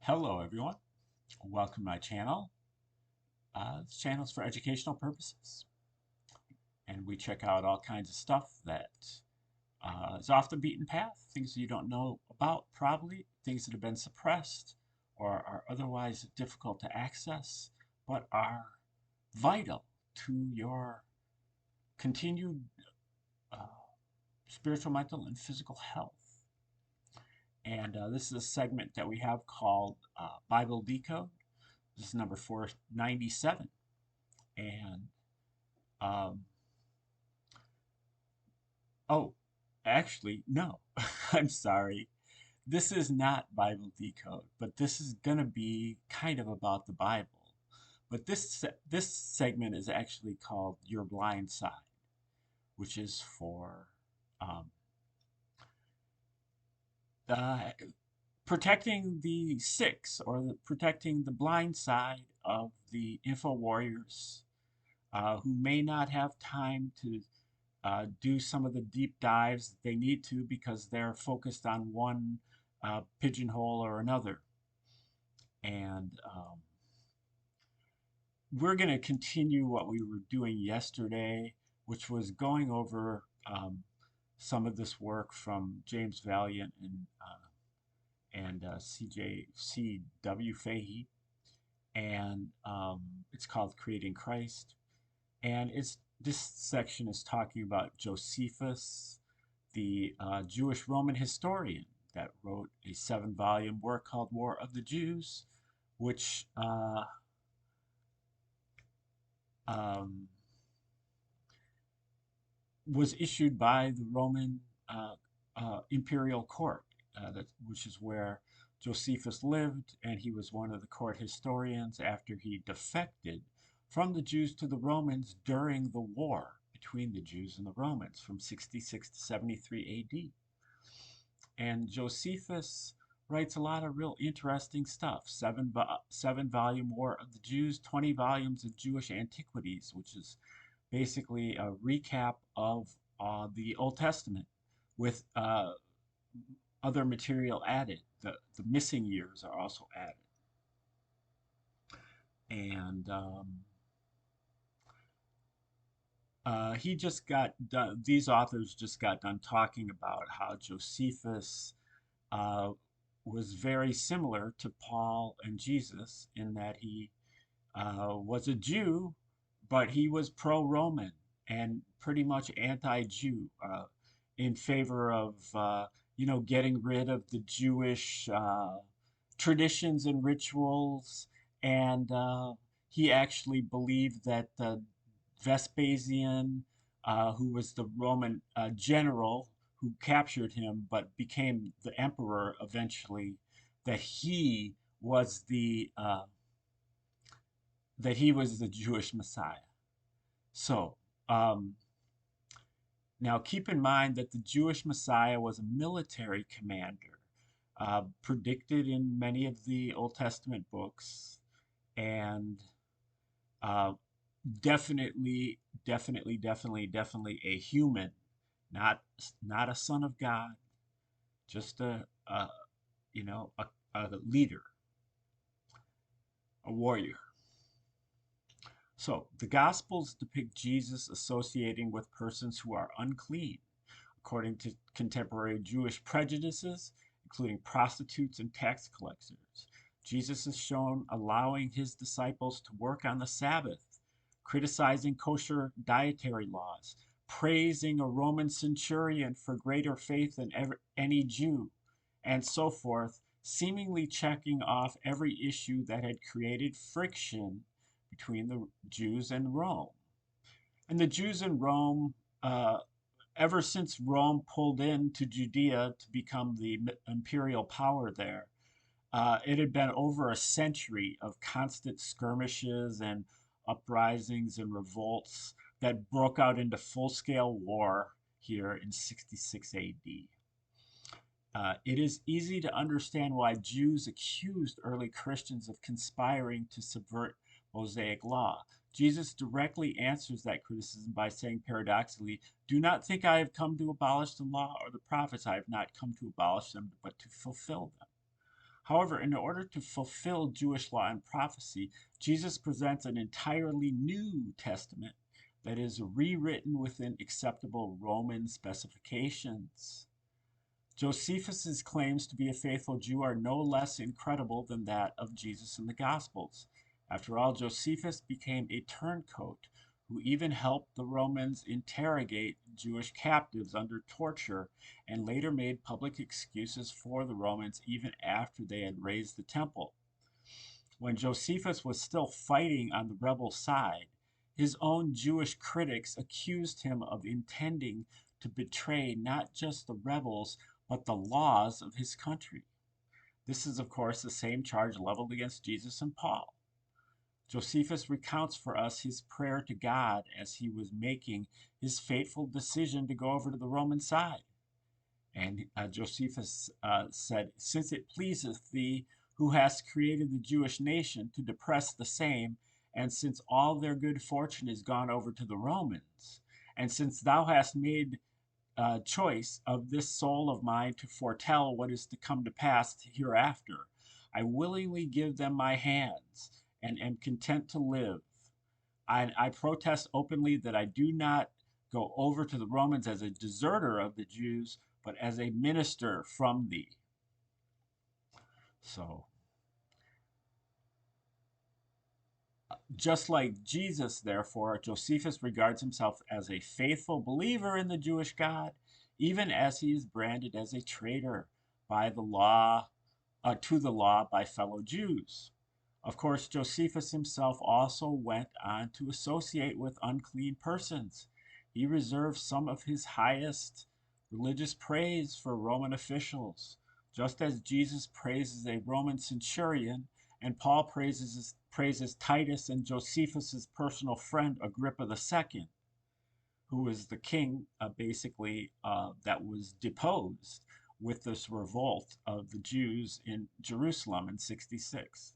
Hello everyone, welcome to my channel. This channel is for educational purposes and we check out all kinds of stuff that is off the beaten path, things you don't know about probably, things that have been suppressed or are otherwise difficult to access but are vital to your continued uh, spiritual, mental, and physical health. And this is a segment that we have called Bible Decode. This is number 497. And, um, oh, actually, no, I'm sorry. This is not Bible Decode, but this is going to be kind of about the Bible. But this segment is actually called Your Blind Side, which is for um, uh, protecting the six or protecting the blind side of the info warriors who may not have time to do some of the deep dives that they need to because they're focused on one pigeonhole or another. And we're going to continue what we were doing yesterday, which was going over some of this work from James Valiant and C.W. Fahey. And it's called Creating Christ. And this section is talking about Josephus, the Jewish Roman historian that wrote a 7-volume work called War of the Jews, which um, was issued by the Roman imperial court, which is where Josephus lived, and he was one of the court historians after he defected from the Jews to the Romans during the war between the Jews and the Romans from 66 to 73 AD. And Josephus writes a lot of real interesting stuff. 7-volume War of the Jews, 20 volumes of Jewish Antiquities, which is basically a recap of the Old Testament with other material added. The missing years are also added. And he just got done, these authors just got done talking about how Josephus uh, was very similar to Paul and Jesus in that he was a Jew, but he was pro-Roman and pretty much anti-Jew in favor of, getting rid of the Jewish traditions and rituals. And he actually believed that Vespasian, who was the Roman general who captured him but became the emperor eventually, that he was the Jewish Messiah. So now keep in mind that the Jewish Messiah was a military commander, predicted in many of the Old Testament books, and uh, definitely a human, not a son of God, just a leader, a warrior. So the Gospels depict Jesus associating with persons who are unclean, according to contemporary Jewish prejudices, including prostitutes and tax collectors. Jesus is shown allowing his disciples to work on the Sabbath, criticizing kosher dietary laws, praising a Roman centurion for greater faith than any Jew, and so forth, seemingly checking off every issue that had created friction between the Jews and Rome. And the Jews in Rome, ever since Rome pulled into Judea to become the imperial power there, it had been over a century of constant skirmishes and uprisings and revolts that broke out into full-scale war here in 66 AD. It is easy to understand why Jews accused early Christians of conspiring to subvert Mosaic law. Jesus directly answers that criticism by saying paradoxically, "Do not think I have come to abolish the law or the prophets. I have not come to abolish them, but to fulfill them." However, in order to fulfill Jewish law and prophecy, Jesus presents an entirely new testament that is rewritten within acceptable Roman specifications. Josephus's claims to be a faithful Jew are no less incredible than that of Jesus in the Gospels. After all, Josephus became a turncoat who even helped the Romans interrogate Jewish captives under torture and later made public excuses for the Romans even after they had razed the temple. When Josephus was still fighting on the rebel side, his own Jewish critics accused him of intending to betray not just the rebels, but the laws of his country. This is, of course, the same charge leveled against Jesus and Paul. Josephus recounts for us his prayer to God as he was making his fateful decision to go over to the Roman side. And Josephus said, "Since it pleaseth thee, who hast created the Jewish nation, to depress the same, and since all their good fortune is gone over to the Romans, and since thou hast made choice of this soul of mine to foretell what is to come to pass hereafter, I willingly give them my hands, and am content to live. I protest openly that I do not go over to the Romans as a deserter of the Jews, but as a minister from thee." So, just like Jesus, therefore, Josephus regards himself as a faithful believer in the Jewish God, even as he is branded as a traitor by the law, to the law by fellow Jews. Of course, Josephus himself also went on to associate with unclean persons. He reserved some of his highest religious praise for Roman officials, just as Jesus praises a Roman centurion and Paul praises Titus and Josephus's personal friend Agrippa II, who was the king, basically, that was deposed with this revolt of the Jews in Jerusalem in 66.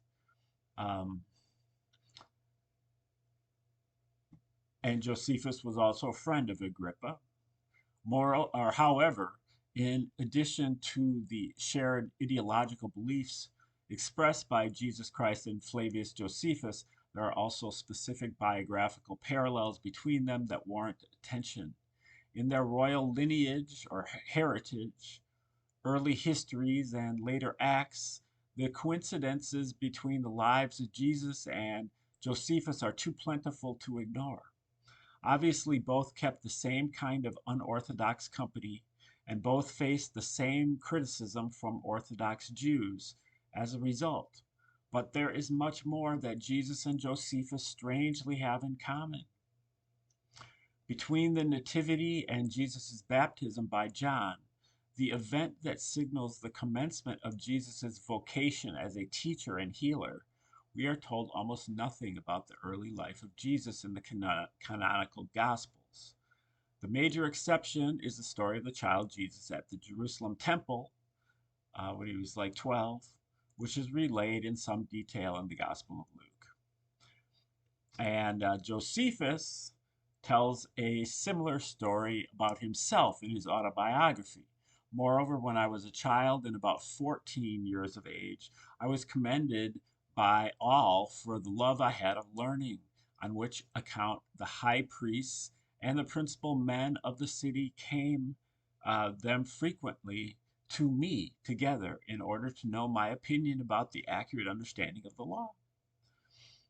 And Josephus was also a friend of Agrippa. However, in addition to the shared ideological beliefs expressed by Jesus Christ and Flavius Josephus, there are also specific biographical parallels between them that warrant attention. In their royal lineage or heritage, early histories, and later acts, the coincidences between the lives of Jesus and Josephus are too plentiful to ignore. Obviously, both kept the same kind of unorthodox company, and both faced the same criticism from Orthodox Jews as a result. But there is much more that Jesus and Josephus strangely have in common. Between the Nativity and Jesus' baptism by John, the event that signals the commencement of Jesus' vocation as a teacher and healer, we are told almost nothing about the early life of Jesus in the canonical Gospels. The major exception is the story of the child Jesus at the Jerusalem temple when he was like 12, which is relayed in some detail in the Gospel of Luke. And Josephus tells a similar story about himself in his autobiography. Moreover, when I was a child and about 14 years of age, I was commended by all for the love I had of learning, on which account the high priests and the principal men of the city came them frequently to me together in order to know my opinion about the accurate understanding of the law.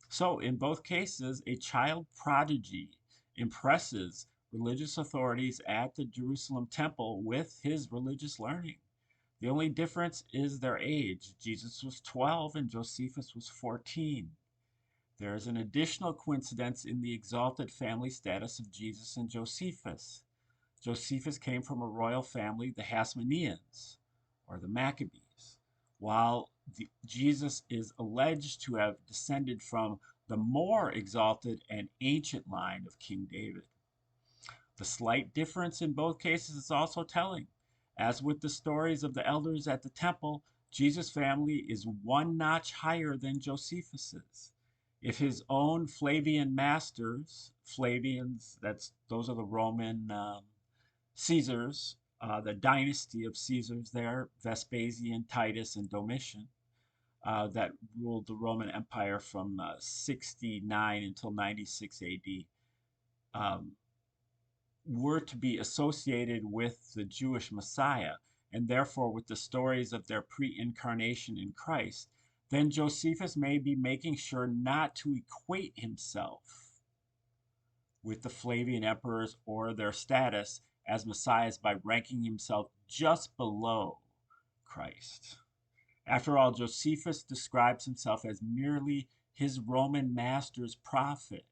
So, in both cases, a child prodigy impresses religious authorities at the Jerusalem temple with his religious learning. The only difference is their age. Jesus was 12 and Josephus was 14. There is an additional coincidence in the exalted family status of Jesus and Josephus. Josephus came from a royal family, the Hasmoneans, or the Maccabees, while Jesus is alleged to have descended from the more exalted and ancient line of King David. The slight difference in both cases is also telling. As with the stories of the elders at the temple, Jesus' family is one notch higher than Josephus's. If his own Flavian masters, Flavians, those are the Roman Caesars, the dynasty of Caesars there, Vespasian, Titus, and Domitian. that ruled the Roman Empire from 69 until 96 AD, um, were to be associated with the Jewish Messiah, and therefore with the stories of their pre incarnation in Christ, then Josephus may be making sure not to equate himself with the Flavian emperors or their status as messiahs by ranking himself just below Christ. After all, Josephus describes himself as merely his Roman master's prophet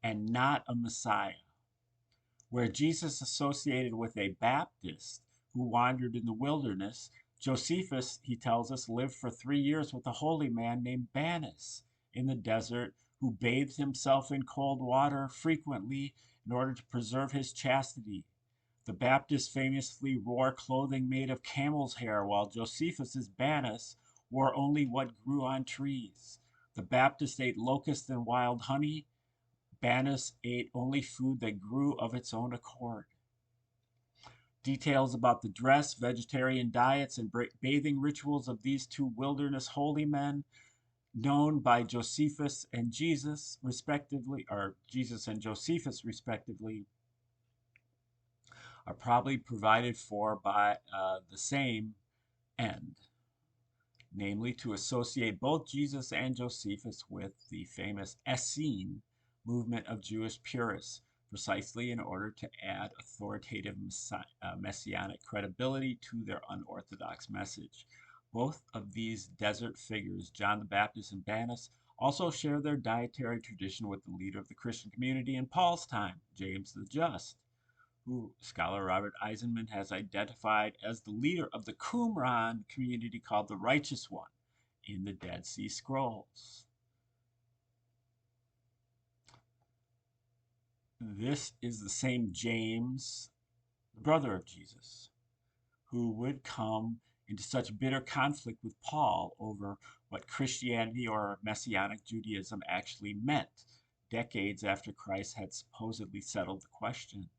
and not a messiah. Where Jesus associated with a Baptist who wandered in the wilderness, Josephus, he tells us, lived for 3 years with a holy man named Bannus in the desert, who bathed himself in cold water frequently in order to preserve his chastity. The Baptist famously wore clothing made of camel's hair, while Josephus's Bannus wore only what grew on trees. The Baptist ate locusts and wild honey. Bannus ate only food that grew of its own accord. Details about the dress, vegetarian diets, and bathing rituals of these two wilderness holy men, known by Josephus and Jesus, respectively, or Jesus and Josephus, respectively, are probably provided for by the same end, namely to associate both Jesus and Josephus with the famous Essene movement of Jewish purists, precisely in order to add authoritative messianic credibility to their unorthodox message. Both of these desert figures, John the Baptist and Bannus, also share their dietary tradition with the leader of the Christian community in Paul's time, James the Just, who scholar Robert Eisenman has identified as the leader of the Qumran community called the Righteous One in the Dead Sea Scrolls. This is the same James, the brother of Jesus, who would come into such bitter conflict with Paul over what Christianity or Messianic Judaism actually meant, decades after Christ had supposedly settled the question.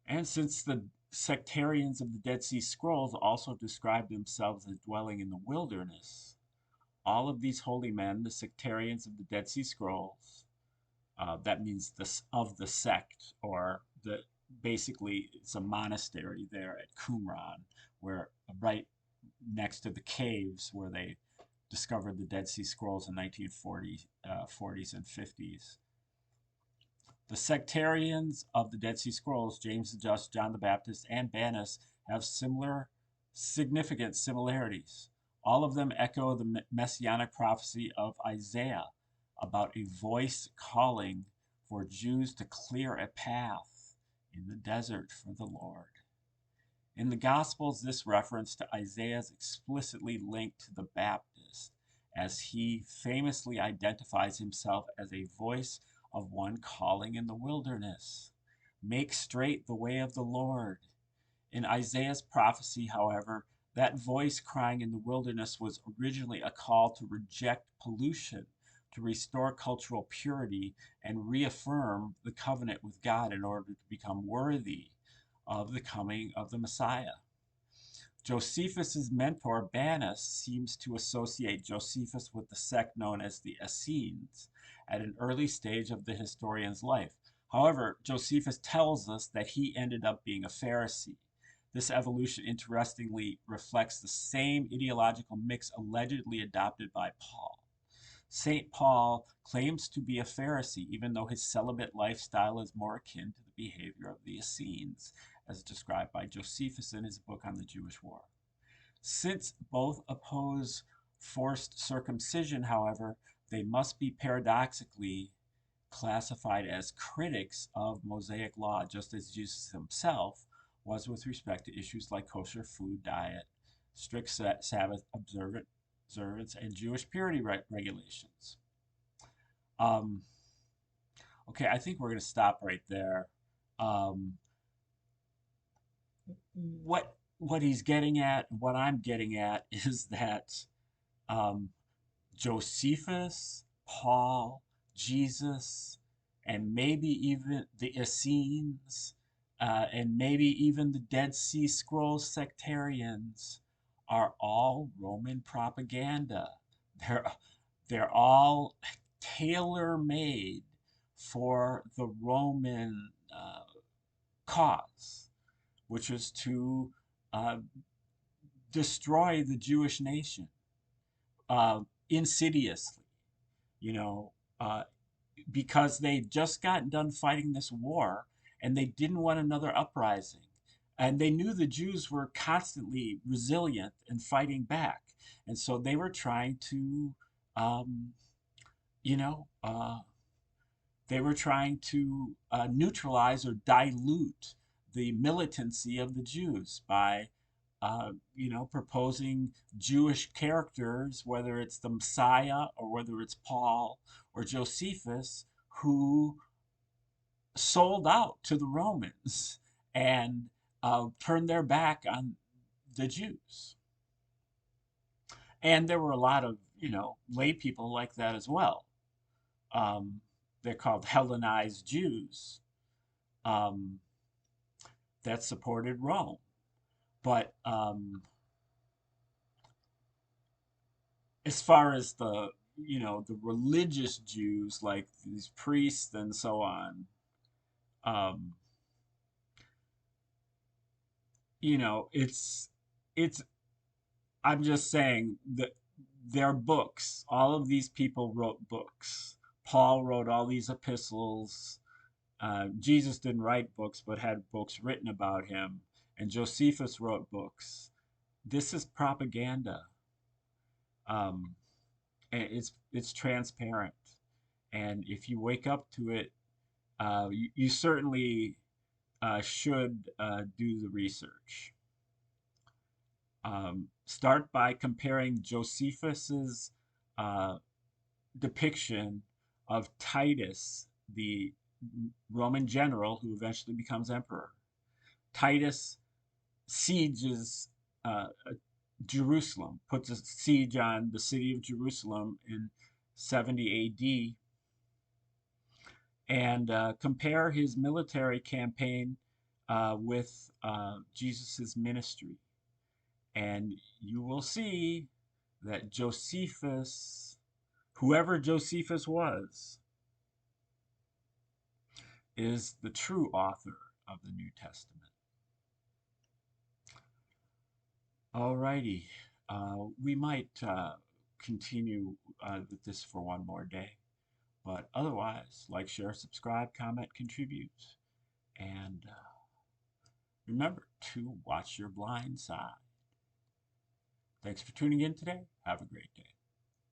And since the sectarians of the Dead Sea Scrolls also describe themselves as dwelling in the wilderness, all of these holy men, the sectarians of the Dead Sea Scrolls, that means this of the sect, or the basically it's a monastery there at Qumran, where right next to the caves where they discovered the Dead Sea Scrolls in 1940s and 50s. The sectarians of the Dead Sea Scrolls, James the Just, John the Baptist, and Bannus, have significant similarities. All of them echo the messianic prophecy of Isaiah about a voice calling for Jews to clear a path in the desert for the Lord. In the Gospels, this reference to Isaiah is explicitly linked to the Baptist, as he famously identifies himself as a voice of one calling in the wilderness. Make straight the way of the Lord. In Isaiah's prophecy, however, that voice crying in the wilderness was originally a call to reject pollution, to restore cultural purity, and reaffirm the covenant with God in order to become worthy of the coming of the Messiah. Josephus's mentor, Bannus, seems to associate Josephus with the sect known as the Essenes at an early stage of the historian's life. However, Josephus tells us that he ended up being a Pharisee. This evolution, interestingly, reflects the same ideological mix allegedly adopted by Paul. St. Paul claims to be a Pharisee, even though his celibate lifestyle is more akin to the behavior of the Essenes, as described by Josephus in his book on the Jewish War. Since both oppose forced circumcision, however, they must be paradoxically classified as critics of Mosaic law, just as Jesus himself was with respect to issues like kosher food diet, strict Sabbath observance, and Jewish purity regulations. Okay, I think we're going to stop right there. What he's getting at, what I'm getting at, is that Josephus, Paul, Jesus, and maybe even the Essenes, and maybe even the Dead Sea Scrolls sectarians are all Roman propaganda. They're they're all tailor-made for the Roman cause, which is to uh, destroy the Jewish nation insidiously, you know, uh, because they just got done fighting this war and they didn't want another uprising. And they knew the Jews were constantly resilient and fighting back. And so they were trying to, um, you know, they were trying to neutralize or dilute the militancy of the Jews by, proposing Jewish characters, whether it's the Messiah or whether it's Paul or Josephus, who sold out to the Romans and turned their back on the Jews. And there were a lot of, lay people like that as well. Um, they're called Hellenized Jews um, that supported Rome. But as far as the religious Jews, like these priests and so on, um, it's I'm just saying that their books, all of these people wrote books. Paul wrote all these epistles. Jesus didn't write books, but had books written about him. And Josephus wrote books. This is propaganda. Um, and it's transparent. And if you wake up to it, you certainly should do the research. Start by comparing Josephus's uh, depiction of Titus, the Roman general who eventually becomes emperor. Titus sieges Jerusalem, puts a siege on the city of Jerusalem in 70 AD, and compare his military campaign with Jesus's ministry. And you will see that Josephus, whoever Josephus was, is the true author of the New Testament. Alrighty, we might continue with this for one more day, but otherwise, like, share, subscribe, comment, contribute, and remember to watch your blind side. Thanks for tuning in today. Have a great day.